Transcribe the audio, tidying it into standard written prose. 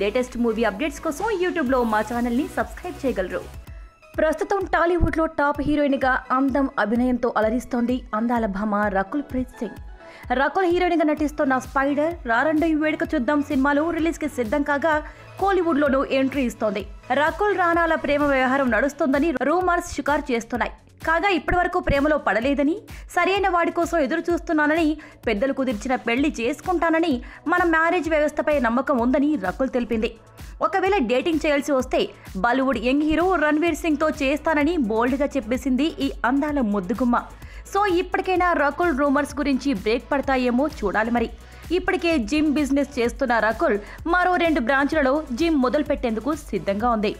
Latest movie updates కోసం యూట్యూబ్లో మా ఛానల్ని సబ్స్క్రైబ్ చేయగలరు. ప్రస్తుతం టాలీవుడ్లో టాప్ హీరోయిన్గా అందం అభినయంతో అలరిస్తోంది అందాల భామ రకుల్ ప్రీత్ సింగ్. రకుల్ హీరోయిన్గా నటిస్తున్న స్పైడర్, రారండో వేడుక చూద్దాం సినిమాలు రిలీజ్కి సిద్ధం కాగా కోలీవుడ్లోనూ ఎంట్రీ ఇస్తోంది. రకుల్ రానాల ప్రేమ వ్యవహారం నడుస్తోందని రూమర్స్ షికారు చేస్తున్నాయి. కాగా ఇప్పటివరకు ప్రేమలో పడలేదని, సరైన వాడి కోసం ఎదురు చూస్తున్నానని, పెద్దలు కుదిర్చిన పెళ్లి చేసుకుంటానని, మన మ్యారేజ్ వ్యవస్థపై నమ్మకం ఉందని రకుల్ తెలిపింది. ఒకవేళ డేటింగ్ చేయాల్సి వస్తే బాలీవుడ్ యంగ్ హీరో రణ్వీర్ సింగ్తో చేస్తానని బోల్డ్గా చెప్పేసింది ఈ అందాల ముద్దుగుమ్మ. సో ఇప్పటికైనా రకుల్ రూమర్స్ గురించి బ్రేక్ పడతాయేమో చూడాలి మరి. ఇప్పటికే జిమ్ బిజినెస్ చేస్తున్న రకుల్ మరో 2 బ్రాంచ్లలో జిమ్ మొదలు పెట్టేందుకు సిద్ధంగా ఉంది.